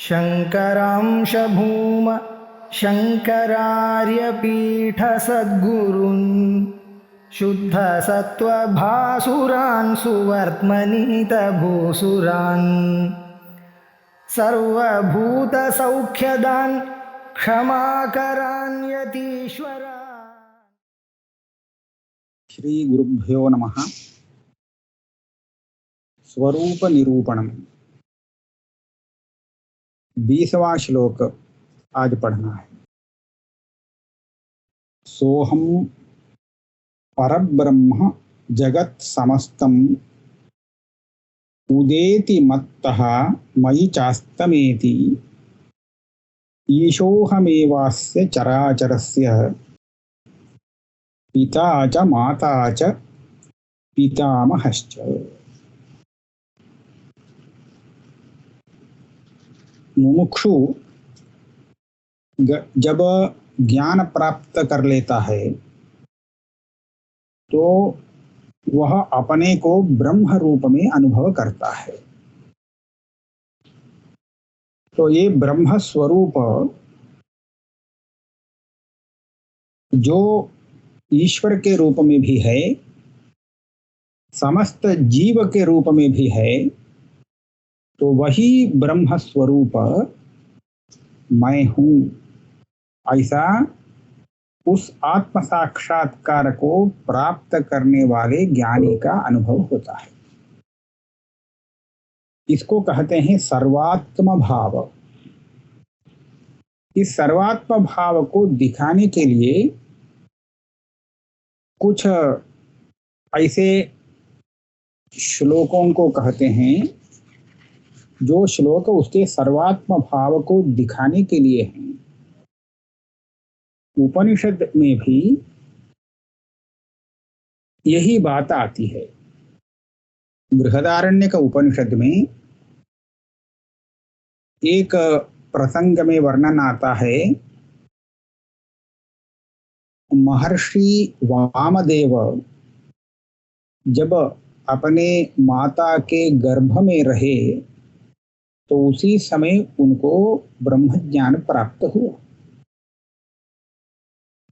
शङ्करांश भूम शङ्करार्यपीठसद्गुरून् शुद्धसत्त्वभासुरान् सुवर्त्मनीतभूसुरान् सर्वभूतसौख्यदान् क्षमाकरान् यतीश्वरान्। श्री गुरुभ्यो नमः। स्वरूप निरूपणम 20वां श्लोक आज पढ़ना है। सोहम परब्रह्म जगत समस्तम उदेति मत्तः मयि चास्तमेति ईशोहमेवास्य चराचरस्य पिता च माता च पितामहश्च। मुमुक्षु जब ज्ञान प्राप्त कर लेता है तो वह अपने को ब्रह्म रूप में अनुभव करता है। तो ये ब्रह्म स्वरूप जो ईश्वर के रूप में भी है, समस्त जीव के रूप में भी है, तो वही ब्रह्म स्वरूप मैं हूँ, ऐसा उस आत्म साक्षात्कार को प्राप्त करने वाले ज्ञानी का अनुभव होता है। इसको कहते हैं सर्वात्म भाव। इस सर्वात्म भाव को दिखाने के लिए कुछ ऐसे श्लोकों को कहते हैं जो श्लोक उसके सर्वात्म भाव को दिखाने के लिए हैं। उपनिषद में भी यही बात आती है। बृहदारण्यक उपनिषद में एक प्रसंग में वर्णन आता है। महर्षि वामदेव जब अपने माता के गर्भ में रहे तो उसी समय उनको ब्रह्म ज्ञान प्राप्त हुआ।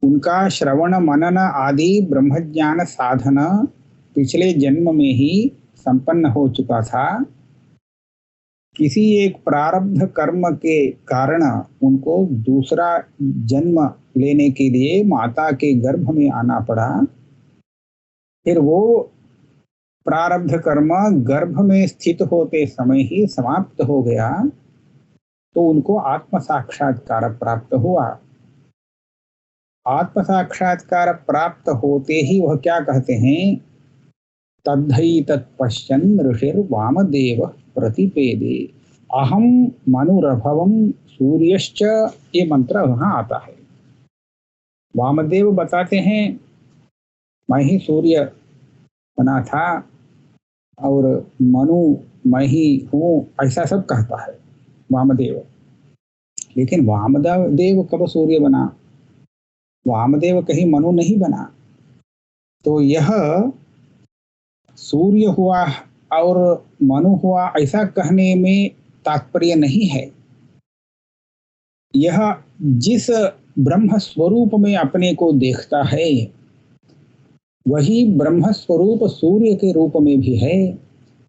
उनका श्रवण मनन आदि ब्रह्म ज्ञान साधन पिछले जन्म में ही संपन्न हो चुका था। किसी एक प्रारब्ध कर्म के कारण उनको दूसरा जन्म लेने के लिए माता के गर्भ में आना पड़ा। फिर वो प्रारब्ध कर्म गर्भ में स्थित होते समय ही समाप्त हो गया, तो उनको आत्म साक्षात्कार प्राप्त हुआ। आत्म साक्षात्कार प्राप्त होते ही वह क्या कहते हैं? तद्धि तत्पश्यन् ऋषिर् वामदेव प्रतिपेदे अहम मनुरभवम सूर्यश्च। ये मंत्र वहां आता है। वामदेव बताते हैं मैं ही सूर्य बना था और मनु मैं ही हूँ, ऐसा सब कहता है वामदेव। लेकिन वामदेव कब सूर्य बना? वामदेव कहीं मनु नहीं बना। तो यह सूर्य हुआ और मनु हुआ ऐसा कहने में तात्पर्य नहीं है। यह जिस ब्रह्म स्वरूप में अपने को देखता है वही ब्रह्म स्वरूप सूर्य के रूप में भी है,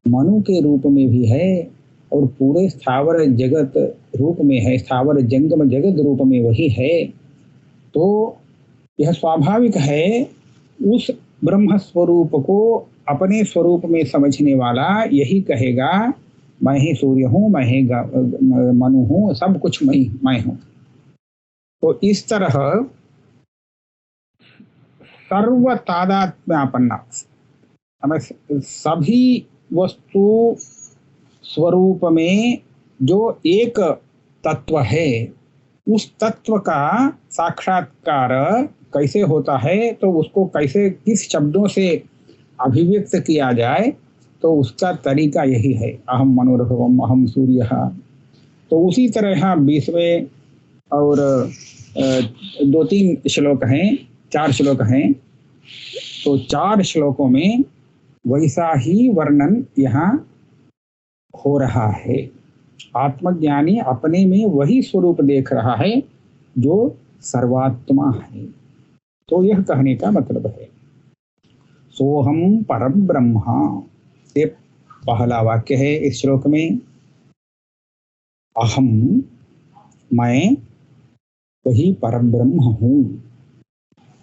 मनु के रूप में भी है और पूरे स्थावर जगत रूप में है, स्थावर जंगम जगत रूप में वही है। तो यह स्वाभाविक है उस ब्रह्म स्वरूप को अपने स्वरूप में समझने वाला यही कहेगा मैं ही सूर्य हूँ, मैं ही मनु हूँ, सब कुछ मैं हूँ। तो इस तरह सर्व तादात्म्यापन्ना हमें सभी वस्तु स्वरूप में जो एक तत्व है उस तत्व का साक्षात्कार कैसे होता है, तो उसको कैसे किस शब्दों से अभिव्यक्त किया जाए, तो उसका तरीका यही है। अहम मनोरभवम अहम सूर्य। तो उसी तरह यहाँ 20वें और 2-3 श्लोक हैं, 4 श्लोक हैं। तो 4 श्लोकों में वैसा ही वर्णन यहाँ हो रहा है। आत्मज्ञानी अपने में वही स्वरूप देख रहा है जो सर्वात्मा है। तो यह कहने का मतलब है सोहम परम ब्रह्मा। ये पहला वाक्य है इस श्लोक में। अहम, मैं वही परम ब्रह्म हूँ,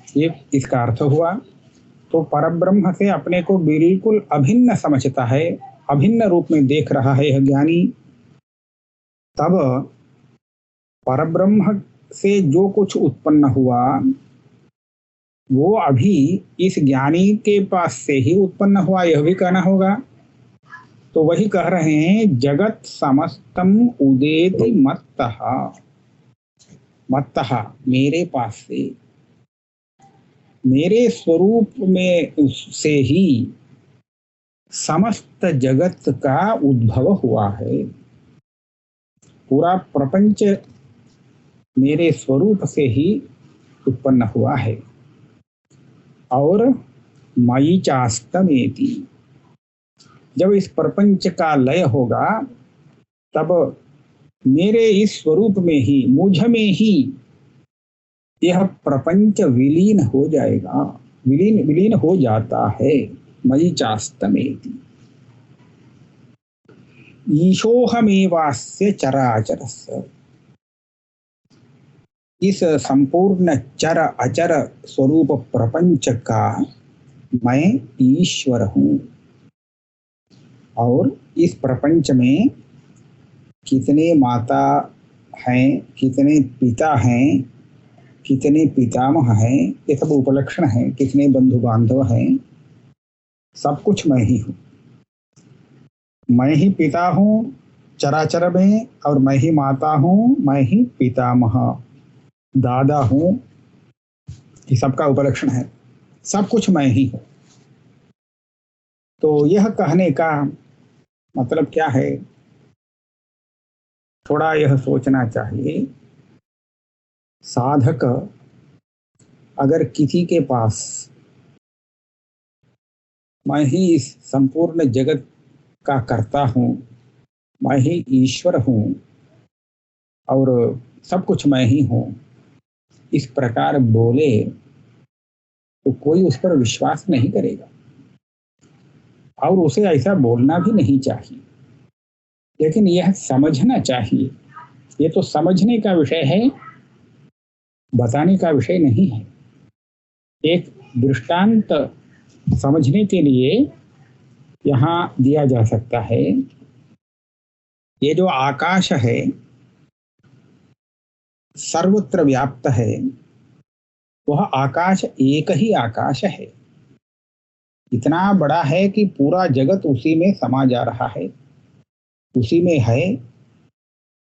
ये इसका अर्थ हुआ। तो परब्रह्म से अपने को बिल्कुल अभिन्न समझता है, अभिन्न रूप में देख रहा है यह ज्ञानी। तब परब्रह्म से जो कुछ उत्पन्न हुआ वो अभी इस ज्ञानी के पास से ही उत्पन्न हुआ, यह भी कहना होगा। तो वही कह रहे हैं जगत समस्तम उदेति मत्तः, मत्तः मेरे पास से, मेरे स्वरूप में से ही समस्त जगत का उद्भव हुआ है। पूरा प्रपंच मेरे स्वरूप से ही उत्पन्न हुआ है। और मयि चास्तमेति, जब इस प्रपंच का लय होगा तब मेरे इस स्वरूप में ही, मुझ में ही यह प्रपंच विलीन हो जाएगा, विलीन हो जाता है। मयि चास्तमेति ईशोहमेवास्य चराचरस्य, इस संपूर्ण चर अचर स्वरूप प्रपंच का मैं ईश्वर हूँ। और इस प्रपंच में कितने माता हैं, कितने पिता हैं, कितने पितामह हैं, ये सब उपलक्षण हैं, कितने बंधु बांधव हैं, सब कुछ मैं ही हूँ। मैं ही पिता हूँ चराचर में, और मैं ही माता हूँ, मैं ही पितामह दादा हूँ, ये सबका उपलक्षण है। सब कुछ मैं ही हूँ। तो यह कहने का मतलब क्या है, थोड़ा यह सोचना चाहिए। साधक अगर किसी के पास मैं ही इस संपूर्ण जगत का कर्ता हूँ, मैं ही ईश्वर हूँ और सब कुछ मैं ही हूँ, इस प्रकार बोले तो कोई उस पर विश्वास नहीं करेगा और उसे ऐसा बोलना भी नहीं चाहिए। लेकिन यह समझना चाहिए। ये तो समझने का विषय है, बताने का विषय नहीं है। एक दृष्टांत समझने के लिए यहाँ दिया जा सकता है। ये जो आकाश है सर्वत्र व्याप्त है, वह आकाश एक ही आकाश है। इतना बड़ा है कि पूरा जगत उसी में समा जा रहा है, उसी में है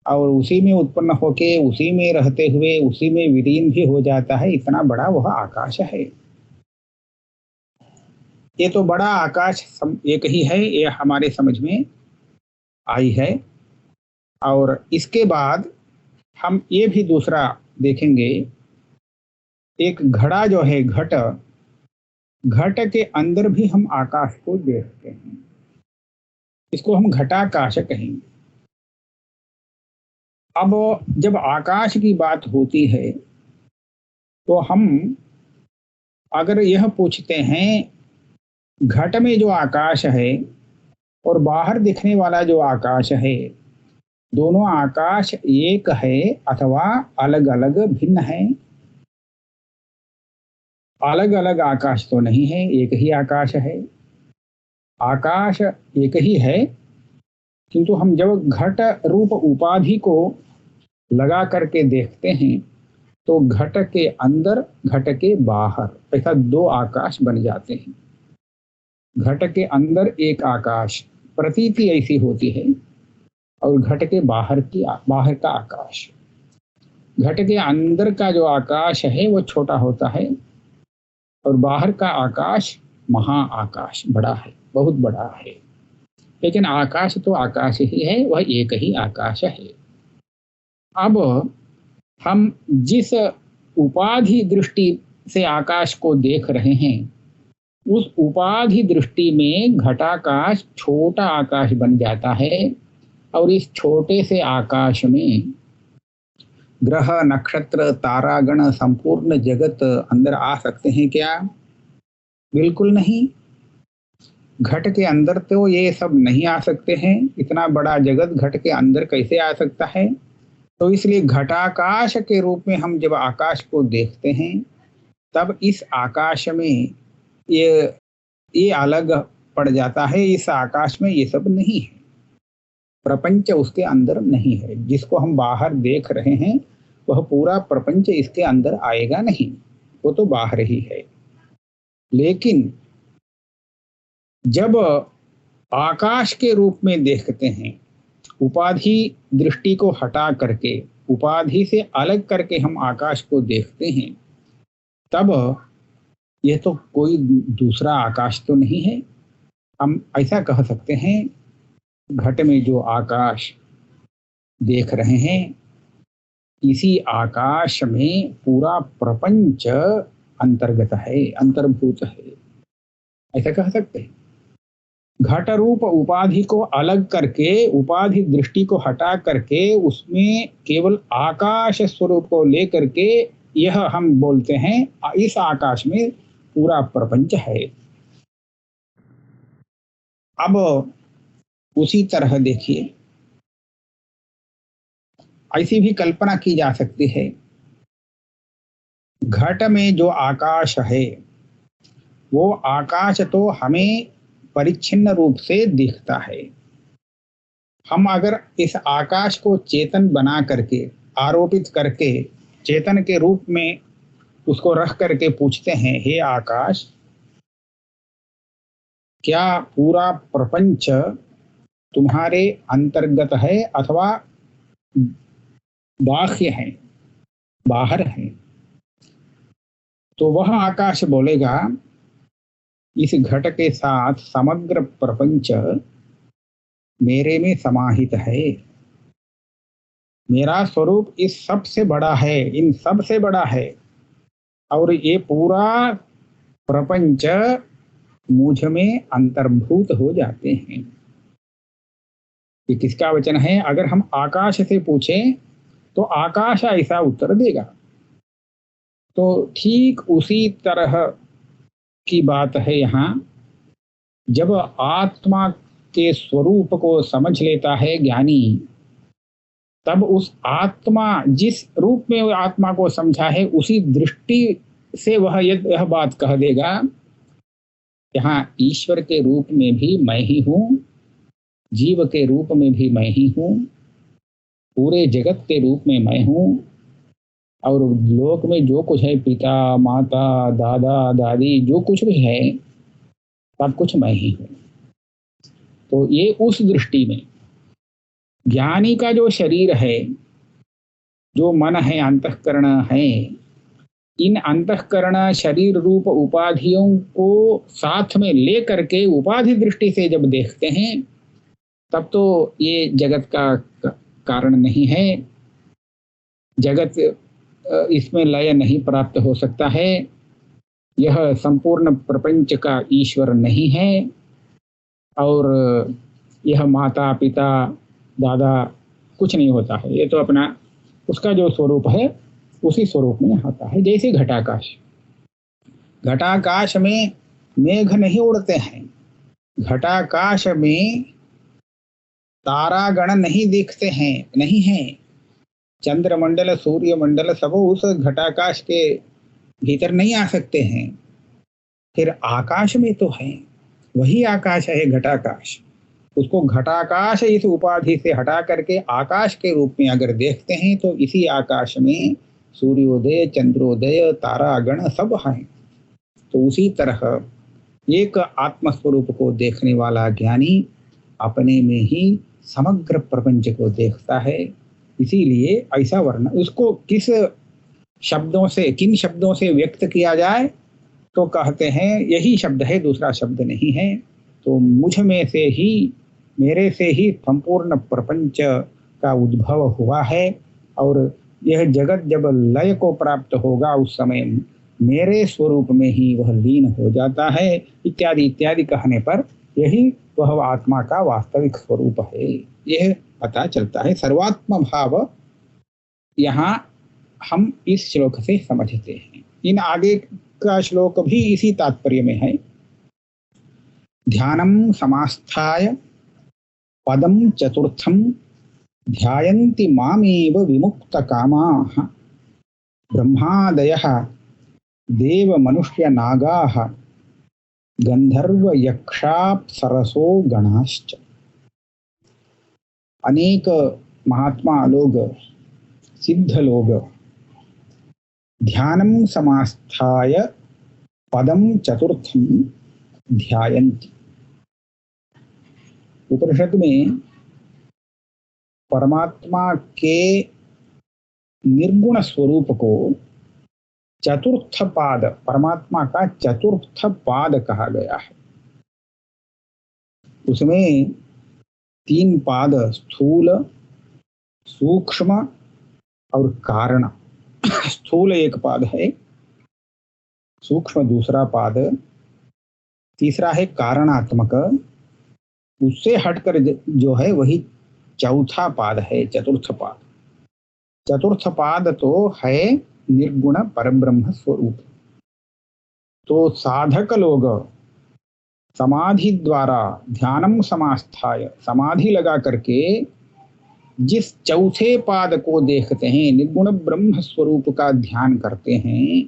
और उसी में उत्पन्न होके उसी में रहते हुए उसी में विलीन भी हो जाता है। इतना बड़ा वह आकाश है। ये तो बड़ा आकाश एक ही है, ये हमारे समझ में आई है। और इसके बाद हम ये भी दूसरा देखेंगे। एक घड़ा जो है, घट के अंदर भी हम आकाश को देखते हैं। इसको हम घटाकाश कहेंगे। अब जब आकाश की बात होती है तो हम अगर यह पूछते हैं घट में जो आकाश है और बाहर दिखने वाला जो आकाश है, दोनों आकाश एक है अथवा अलग अलग भिन्न है? अलग अलग आकाश तो नहीं है, एक ही आकाश है। आकाश एक ही है, किंतु हम जब घट रूप उपाधि को लगा करके देखते हैं तो घट के अंदर घट के बाहर ऐसा दो आकाश बन जाते हैं। घट के अंदर एक आकाश प्रतीति ऐसी होती है और घट के बाहर का आकाश, घट के अंदर का जो आकाश है वो छोटा होता है और बाहर का आकाश महा आकाश बड़ा है, बहुत बड़ा है। लेकिन आकाश तो आकाश ही है, वह एक ही आकाश है। अब हम जिस उपाधि दृष्टि से आकाश को देख रहे हैं, उस उपाधि दृष्टि में घटाकाश छोटा आकाश बन जाता है और इस छोटे से आकाश में ग्रह नक्षत्र तारागण संपूर्ण जगत अंदर आ सकते हैं क्या? बिल्कुल नहीं। घट के अंदर तो ये सब नहीं आ सकते हैं। इतना बड़ा जगत घट के अंदर कैसे आ सकता है? तो इसलिए घटाकाश के रूप में हम जब आकाश को देखते हैं तब इस आकाश में ये अलग पड़ जाता है। इस आकाश में ये सब नहीं है, प्रपंच उसके अंदर नहीं है। जिसको हम बाहर देख रहे हैं वह पूरा प्रपंच इसके अंदर आएगा नहीं, वो तो बाहर ही है। लेकिन जब आकाश के रूप में देखते हैं, उपाधि दृष्टि को हटा करके, उपाधि से अलग करके हम आकाश को देखते हैं, तब यह तो कोई दूसरा आकाश तो नहीं है। हम ऐसा कह सकते हैं घट में जो आकाश देख रहे हैं, इसी आकाश में पूरा प्रपंच अंतर्गत है, अंतर्भूत है, ऐसा कह सकते हैं। घट रूप उपाधि को अलग करके, उपाधि दृष्टि को हटा करके उसमें केवल आकाश स्वरूप को लेकर के यह हम बोलते हैं इस आकाश में पूरा प्रपंच है। अब उसी तरह देखिए, ऐसी भी कल्पना की जा सकती है, घट में जो आकाश है वो आकाश तो हमें परिच्छिन्न रूप से दिखता है। हम अगर इस आकाश को चेतन बना करके, आरोपित करके, चेतन के रूप में उसको रख करके पूछते हैं, हे आकाश, क्या पूरा प्रपंच तुम्हारे अंतर्गत है अथवा बाह्य है, बाहर है? तो वह आकाश बोलेगा, इस घट के साथ समग्र प्रपंच मेरे में समाहित है। मेरा स्वरूप इस सब से बड़ा है, इन सब से बड़ा है, और ये पूरा प्रपंच मुझ में अंतर्भूत हो जाते हैं। ये किसका वचन है? अगर हम आकाश से पूछें तो आकाश ऐसा उत्तर देगा। तो ठीक उसी तरह की बात है यहाँ। जब आत्मा के स्वरूप को समझ लेता है ज्ञानी, तब उस आत्मा, जिस रूप में वो आत्मा को समझा है, उसी दृष्टि से वह यह बात कह देगा, यहाँ ईश्वर के रूप में भी मैं ही हूँ, जीव के रूप में भी मैं ही हूँ, पूरे जगत के रूप में मैं हूँ, और लोक में जो कुछ है, पिता माता दादा दादी जो कुछ भी है, सब कुछ मैं ही हूँ। तो ये उस दृष्टि में ज्ञानी का जो शरीर है, जो मन है, अंतःकरण है, इन अंतःकरण शरीर रूप उपाधियों को साथ में ले करके उपाधि दृष्टि से जब देखते हैं, तब तो ये जगत का कारण नहीं है। जगत इसमें लय नहीं प्राप्त हो सकता है। यह संपूर्ण प्रपंच का ईश्वर नहीं है, और यह माता पिता दादा कुछ नहीं होता है। ये तो अपना उसका जो स्वरूप है उसी स्वरूप में आता है। जैसे घटाकाश, घटाकाश में मेघ नहीं उड़ते हैं, घटाकाश में तारागण नहीं दिखते हैं, नहीं है। चंद्रमंडल सूर्य मंडल सब उस घटाकाश के भीतर नहीं आ सकते हैं। फिर आकाश में तो है, वही आकाश है घटाकाश। उसको घटाकाश इस उपाधि से हटा करके आकाश के रूप में अगर देखते हैं तो इसी आकाश में सूर्योदय चंद्रोदय तारागण सब हैं। तो उसी तरह एक आत्मस्वरूप को देखने वाला ज्ञानी अपने में ही समग्र प्रपंच को देखता है। इसीलिए ऐसा वर्णन उसको किस शब्दों से, किन शब्दों से व्यक्त किया जाए, तो कहते हैं यही शब्द है, दूसरा शब्द नहीं है। तो मुझ में से ही, मेरे से ही संपूर्ण प्रपंच का उद्भव हुआ है, और यह जगत जब लय को प्राप्त होगा उस समय मेरे स्वरूप में ही वह लीन हो जाता है, इत्यादि इत्यादि कहने पर यही वह आत्मा का वास्तविक स्वरूप है। यह पता चलता है। सर्वात्म भाव यहाँ हम इस श्लोक से समझते हैं। इन आगे का श्लोक भी इसी तात्पर्य में है। ध्यानम समास्थाय पदम चतुर्थम ध्यायन्ति मामेव विमुक्त कामाः ब्रह्मादयः देव मनुष्य नागाः गंधर्व यक्षाप्सरसो गणाश्च। अनेक महात्मा लोग, सिद्ध लोग ध्यानम समास्थाय पदम चतुर्थम ध्यायन्ति। उपनिषद में परमात्मा के निर्गुण स्वरूप को चतुर्थ पाद, परमात्मा का चतुर्थ पाद कहा गया है। उसमें 3 पाद, स्थूल, सूक्ष्म और कारण। स्थूल एक पाद है, सूक्ष्म दूसरा पाद, तीसरा है कारणात्मक, उससे हटकर जो है वही चौथा पाद है, चतुर्थ पाद। चतुर्थ पाद तो है निर्गुण परब्रह्म स्वरूप। तो साधक लोग समाधि द्वारा ध्यानम समास्थाय, समाधि लगा करके जिस चौथे पाद को देखते हैं, निर्गुण ब्रह्म स्वरूप का ध्यान करते हैं,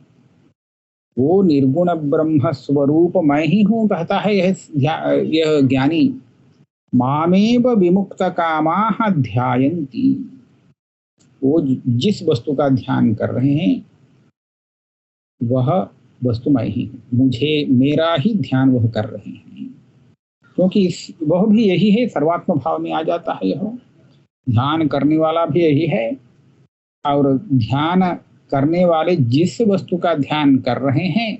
वो निर्गुण ब्रह्म स्वरूप मैं ही हूं कहता है यह ज्ञानी। मामेव विमुक्त कामाः ध्यायन्ति। वो जिस वस्तु का ध्यान कर रहे हैं वह वस्तु मैं ही हूं, मुझे, मेरा ही ध्यान वह कर रहे हैं। क्योंकि वह भी यही है, सर्वात्म भाव में आ जाता है। यह ध्यान करने वाला भी यही है और ध्यान करने वाले जिस वस्तु का ध्यान कर रहे हैं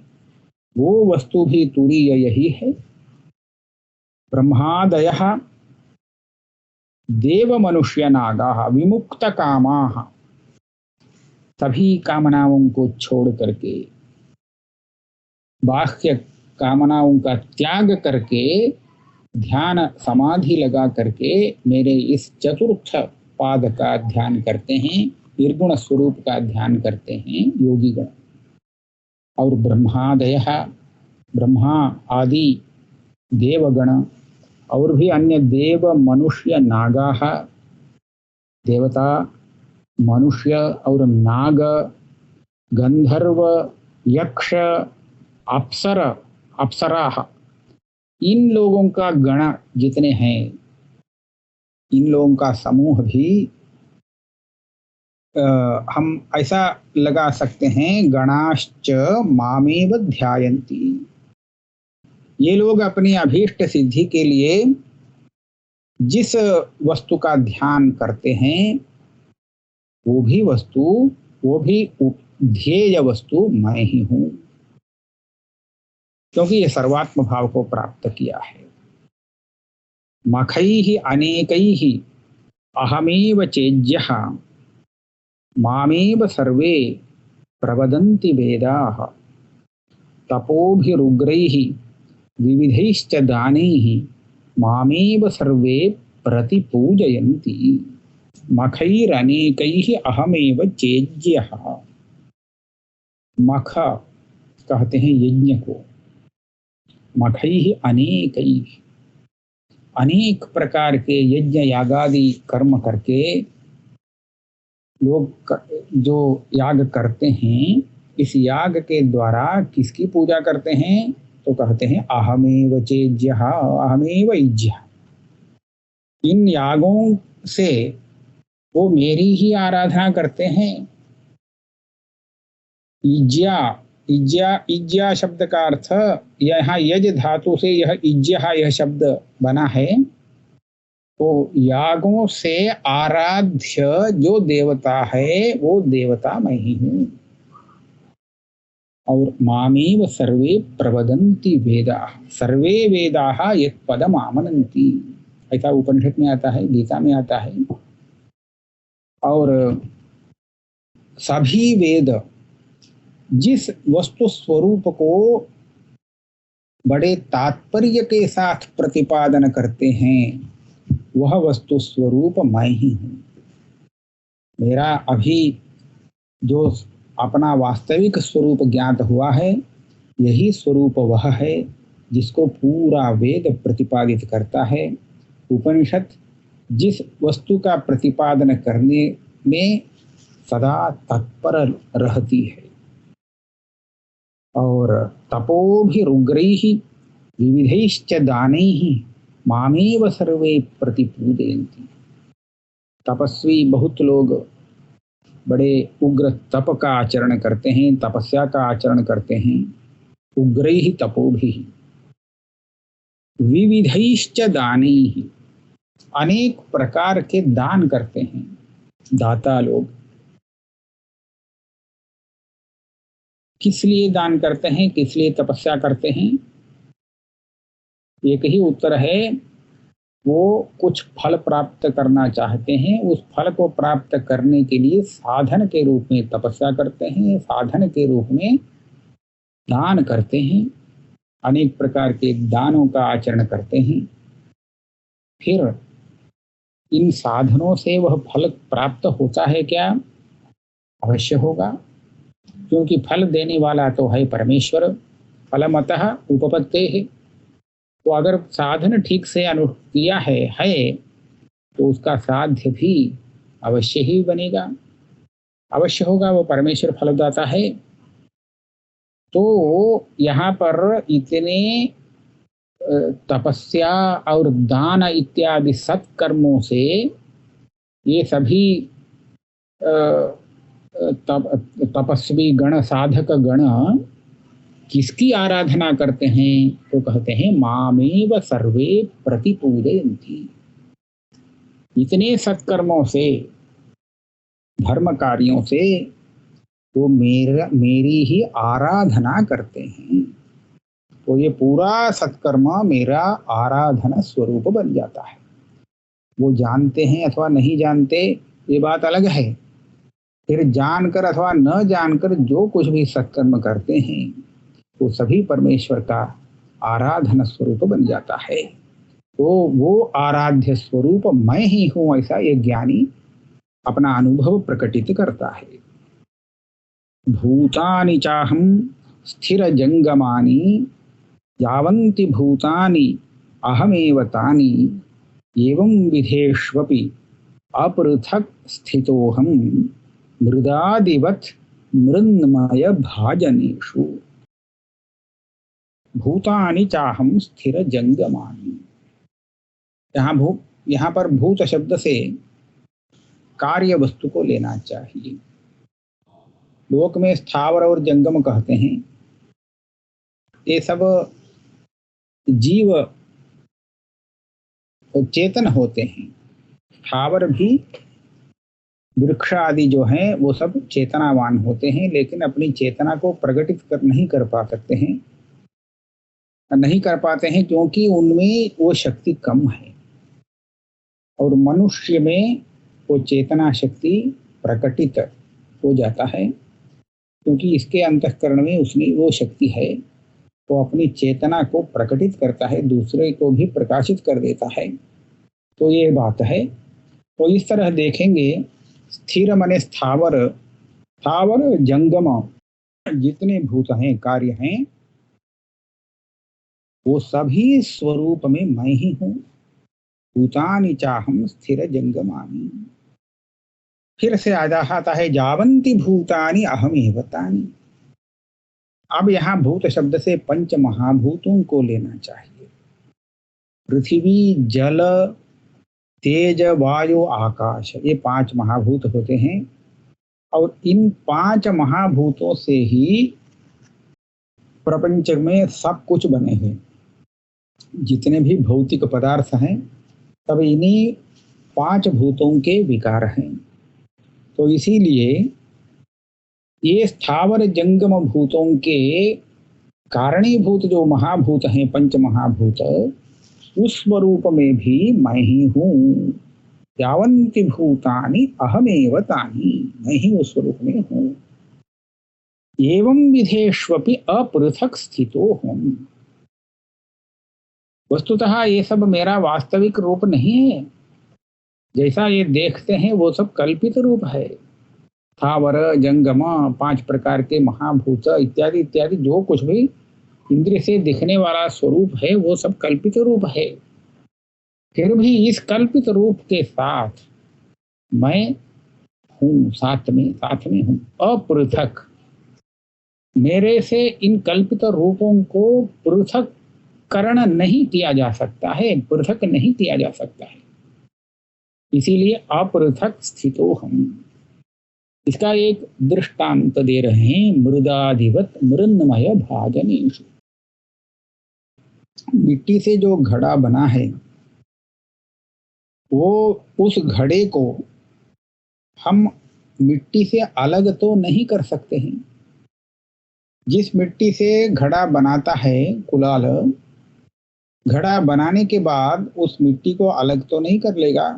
वो वस्तु भी तुरीय यही है। ब्रह्मादयः देव मनुष्य नागाः विमुक्त कामाः, सभी कामनाओं को छोड़ करके, बाह्य कामनाओं का त्याग करके ध्यान समाधि लगा करके मेरे इस चतुर्थ पाद का ध्यान करते हैं, निर्गुण स्वरूप का ध्यान करते हैं योगी गण। और ब्रह्मादयः, ब्रह्मा आदि देवगण और भी अन्य देव मनुष्य नागाः, देवता, मनुष्य और नाग, गंधर्व, यक्ष, अप्सर, अप्सराः, इन लोगों का गण जितने हैं, इन लोगों का समूह भी हम ऐसा लगा सकते हैं, गणाश्च मामेव ध्यायन्ति। ये लोग अपनी अभीष्ट सिद्धि के लिए जिस वस्तु का ध्यान करते हैं वो भी ध्येय वस्तु मैं ही हूं, क्योंकि ये सर्वात्म भाव को प्राप्त किया है। मखैः अनेकैः अहमेव चेज्यः मामेव सर्वे प्रवदन्ति वेदाः तपोभिरुग्रैः विविधैश्च दानैः मामेव सर्वे प्रतिपूजयन्ति। मखैरनेकैः अहमेव चेज्यः। मख कहते हैं यज्ञ को। मखैः अनेकैः, अनेक प्रकार के यज्ञ यागादि कर्म करके लोग जो याग करते हैं, इस याग के द्वारा किसकी पूजा करते हैं? तो कहते हैं अहमेव चेज्यः, अहमेव इज्यः। इन यागों से वो मेरी ही आराधना करते हैं। इज्या, इज्या, इज्या शब्द का अर्थ यहाँ यज धातु से यह इज्यः यह शब्द बना है। तो यागों से आराध्य जो देवता है वो देवता मैं ही हूँ। और मामेव सर्वे प्रवदन्ति वेदाः, सर्वे वेदाः यत्पदम् आमनन्ति, ऐसा उपनिषद में आता है, गीता में आता है। और सभी वेद जिस वस्तु स्वरूप को बड़े तात्पर्य के साथ प्रतिपादन करते हैं वह वस्तु स्वरूप मैं ही हूँ। मेरा अभी जो अपना वास्तविक स्वरूप ज्ञात हुआ है, यही स्वरूप वह है जिसको पूरा वेद प्रतिपादित करता है। उपनिषद जिस वस्तु का प्रतिपादन करने में सदा तत्पर रहती है। और तपोभिरुग्रैः विविधैश्च दानैः मामेव सर्वे प्रतिपूजयन्ति। तपस्वी बहुत लोग बड़े उग्र तप का आचरण करते हैं, तपस्या का आचरण करते हैं। उग्रैः तपोभिः विविधैश्च दानैः, अनेक प्रकार के दान करते हैं दाता लोग। किस लिए दान करते हैं, किस लिए तपस्या करते हैं? एक ही उत्तर है, वो कुछ फल प्राप्त करना चाहते हैं। उस फल को प्राप्त करने के लिए साधन के रूप में तपस्या करते हैं, साधन के रूप में दान करते हैं, अनेक प्रकार के दानों का आचरण करते हैं। फिर इन साधनों से वह फल प्राप्त होता है क्या? अवश्य होगा, क्योंकि फल देने वाला तो है परमेश्वर। फलमतः उपपत्तेः। तो अगर साधन ठीक से किया है तो उसका साध्य भी अवश्य ही बनेगा, अवश्य होगा, वो परमेश्वर फलदाता है। तो यहाँ पर इतने तपस्या और दान इत्यादि सत्कर्मों से ये सभी तपस्वी गण, साधक गण किसकी आराधना करते हैं? तो कहते हैं मामेव सर्वे प्रतिपूजयन्ति। इतने सत्कर्मों से, धर्म कार्यों से वो मेरी ही आराधना करते हैं। तो ये पूरा सत्कर्म मेरा आराधना स्वरूप बन जाता है। वो जानते हैं अथवा नहीं जानते, ये बात अलग है। फिर जानकर अथवा न जानकर जो कुछ भी सत्कर्म करते हैं वो सभी परमेश्वर का आराधना स्वरूप बन जाता है। तो वो आराध्य स्वरूप मैं ही हूं, ऐसा ये ज्ञानी अपना अनुभव प्रकटित करता है। भूतानि चाहं स्थिर जंगमानि यावन्ति भूतानि अहमेव तानि एवं विधेष्वपि अपृथक् स्थितोऽहं मृदादिवत् मृन्मय भाजनेषु। भूतानि चाहं स्थिर जंगमानि। यहाँ पर भूत शब्द से कार्य वस्तु को लेना चाहिए। लोक में स्थावर और जंगम कहते हैं। ये सब जीव चेतन होते हैं। स्थावर भी, वृक्ष आदि जो हैं वो सब चेतनावान होते हैं, लेकिन अपनी चेतना को प्रकटित नहीं कर पाते हैं क्योंकि उनमें वो शक्ति कम है। और मनुष्य में वो चेतना शक्ति प्रकटित हो जाता है, क्योंकि इसके अंतःकरण में उसमें वो शक्ति है। वो अपनी चेतना को प्रकटित करता है, दूसरे को भी प्रकाशित कर देता है। तो ये बात है। तो इस तरह देखेंगे, स्थिर मने स्थावर, स्थावर जंगम जितने भूत हैं, कार्य हैं, वो सभी स्वरूप में मैं ही हूँ। भूतानि चाहं स्थिर जंगमानि। फिर से आता है जावंति भूतानि अहमेव तानि। अब यहाँ भूत शब्द से पंच महाभूतों को लेना चाहिए। पृथ्वी, जल, तेज, वायु, आकाश, ये 5 महाभूत होते हैं। और इन 5 महाभूतों से ही प्रपंच में सब कुछ बने हैं। जितने भी भौतिक पदार्थ हैं सब इन्हीं 5 भूतों के विकार हैं। तो इसीलिए ये स्थावर जंगम भूतों के कारणीभूत जो महाभूत हैं, पंच महाभूत, उस स्वरूप में भी मैं ही हूँ। यावन्ति भूतानि अहमेव तानि, मैं ही उस स्वरूप में हूँ। एवं विधेष्वपि अपृथक स्थितो हूँ। वस्तुतः ये सब मेरा वास्तविक रूप नहीं है, जैसा ये देखते हैं वो सब कल्पित रूप है। स्थावर जंगम, 5 प्रकार के महाभूत इत्यादि इत्यादि जो कुछ भी इंद्रिय से दिखने वाला स्वरूप है वो सब कल्पित रूप है। फिर भी इस कल्पित रूप के साथ मैं हूँ, साथ में हूँ, अपृथक। मेरे से इन कल्पित रूपों को पृथक करण नहीं किया जा सकता है, पृथक नहीं किया जा सकता है। इसीलिए अपृथक स्थितो हम। इसका एक दृष्टांत दे रहे हैं, मृदाधिवत मृन्मय भाजनेषु। मिट्टी से जो घड़ा बना है वो उस घड़े को हम मिट्टी से अलग तो नहीं कर सकते हैं। जिस मिट्टी से घड़ा बनाता है कुलाल, घड़ा बनाने के बाद उस मिट्टी को अलग तो नहीं कर लेगा।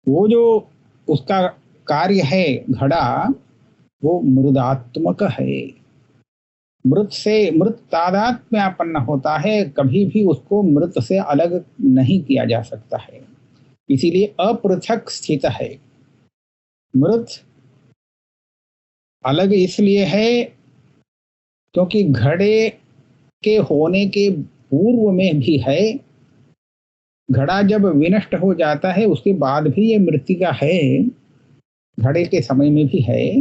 वो जो उसका कार्य है घड़ा, वो मृदात्मक है। मृत से मृत तादात्म्यापन्न होता है, कभी भी उसको मृत से अलग नहीं किया जा सकता है। इसीलिए अपृथक स्थित है। मृत अलग इसलिए है क्योंकि घड़े के होने के पूर्व में भी है। घड़ा जब विनष्ट हो जाता है उसके बाद भी ये मृतिका है, घड़े के समय में भी है।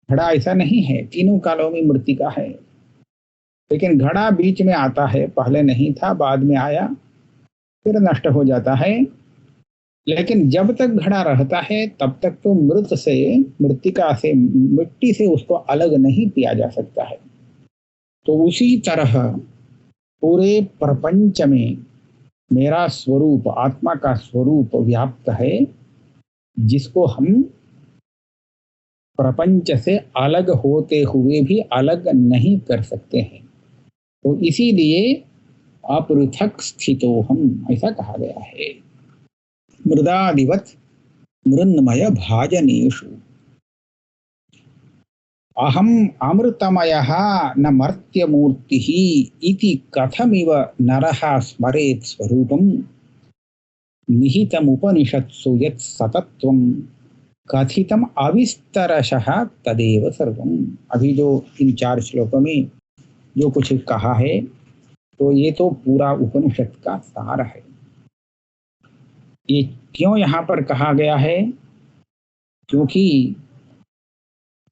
घड़ा ऐसा नहीं है, तीनों कालों में मृतिका है। लेकिन घड़ा बीच में आता है, पहले नहीं था, बाद में आया, फिर नष्ट हो जाता है। लेकिन जब तक घड़ा रहता है तब तक तो मृत से, मृतिका से, मिट्टी से उसको अलग नहीं किया जा सकता है। तो उसी तरह पूरे प्रपंच में मेरा स्वरूप, आत्मा का स्वरूप व्याप्त है, जिसको हम प्रपंच से अलग होते हुए भी अलग नहीं कर सकते हैं। तो इसीलिए अपृथक स्थितो हम, ऐसा कहा गया है। मृदादिवत मृन्मय भाजनेषु अहम अमृतमयः न मर्त्यमूर्तिः इति कथमिव नरः स्मरेत् स्वरूपं निहितमुपनिषत्सु यत् सतत्वं कथितम अविस्तरशः तदेव सर्वम। अभी जो इन 4 श्लोकों में जो कुछ कहा है तो ये तो पूरा उपनिषद का सार है। ये क्यों यहाँ पर कहा गया है? क्योंकि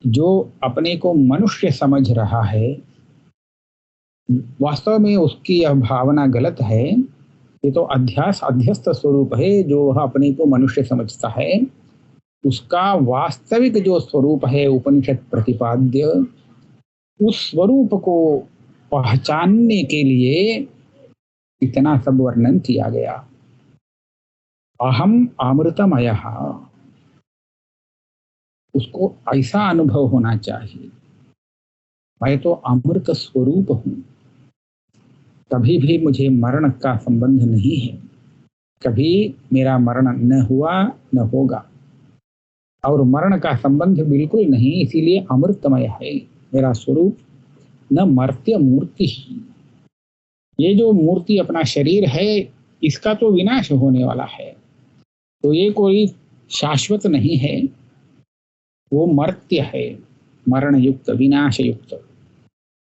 जो अपने को मनुष्य समझ रहा है, वास्तव में उसकी यह भावना गलत है। ये तो अध्यस्त स्वरूप है। जो वह अपने को मनुष्य समझता है उसका वास्तविक जो स्वरूप है उपनिषद प्रतिपाद्य, उस स्वरूप को पहचानने के लिए इतना सब वर्णन किया गया। अहम अमृतमयः, उसको ऐसा अनुभव होना चाहिए, मैं तो अमृत स्वरूप हूं, कभी भी मुझे मरण का संबंध नहीं है, कभी मेरा मरण न हुआ न होगा, और मरण का संबंध बिल्कुल नहीं, इसीलिए अमृतमय है मेरा स्वरूप। न मर्त्य मूर्ति ही, ये जो मूर्ति अपना शरीर है इसका तो विनाश होने वाला है, तो ये कोई शाश्वत नहीं है, वो मर्त्य है, मरण युक्त, विनाश युक्त।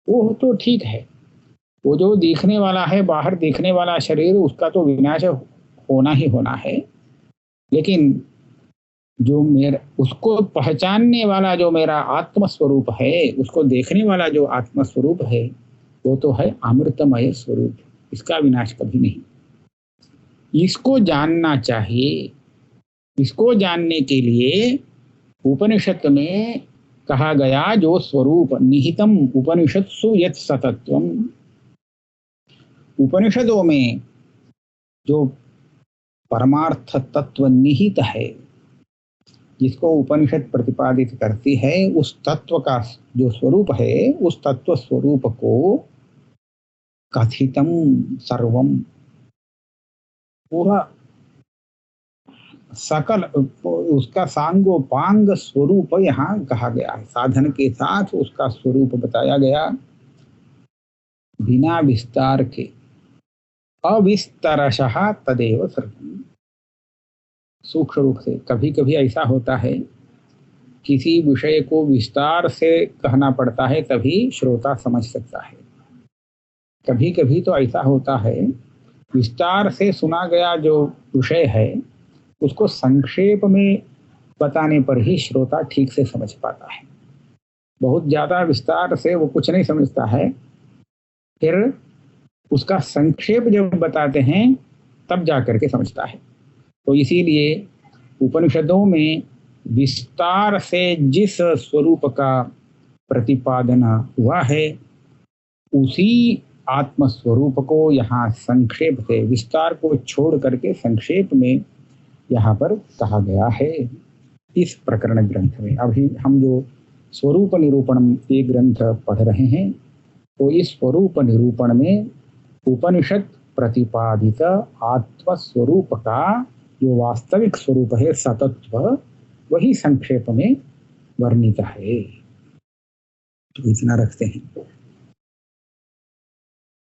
वो तो ठीक है, वो जो दिखने वाला है, बाहर दिखने वाला शरीर, उसका तो विनाश होना ही होना है। लेकिन जो मेरा, उसको पहचानने वाला जो मेरा आत्म स्वरूप है, उसको देखने वाला जो आत्म स्वरूप है, वो तो है अमृतमय स्वरूप, इसका विनाश कभी नहीं। इसको जानना चाहिए। इसको जानने के लिए उपनिषद में कहा गया जो स्वरूप निहितम उपनिषत्सु यत् सतत्वम, उपनिषदों में जो परमार्थ तत्व निहित है, जिसको उपनिषद प्रतिपादित करती है, उस तत्व का जो स्वरूप है, उस तत्व स्वरूप को कथितम सर्वम, पूरा सकल उसका सांगोपांग स्वरूप यहाँ कहा गया है। साधन के साथ उसका स्वरूप बताया गया, बिना विस्तार के, अविस्तरशः तदेव सर्वम। सूक्ष्म रूप से। कभी कभी ऐसा होता है किसी विषय को विस्तार से कहना पड़ता है तभी श्रोता समझ सकता है। कभी कभी तो ऐसा होता है विस्तार से सुना गया जो विषय है उसको संक्षेप में बताने पर ही श्रोता ठीक से समझ पाता है। बहुत ज़्यादा विस्तार से वो कुछ नहीं समझता है, फिर उसका संक्षेप जब बताते हैं तब जा करके समझता है। तो इसीलिए उपनिषदों में विस्तार से जिस स्वरूप का प्रतिपादन हुआ है उसी आत्म स्वरूप को यहाँ संक्षेप से, विस्तार को छोड़ करके संक्षेप में यहाँ पर कहा गया है इस प्रकरण ग्रंथ में। अभी हम जो स्वरूप निरूपण ये ग्रंथ पढ़ रहे हैं तो इस स्वरूप निरूपण में उपनिषद प्रतिपादित आत्म स्वरूप का जो वास्तविक स्वरूप है सतत्व वही संक्षेप में वर्णित है। तो इतना रखते हैं।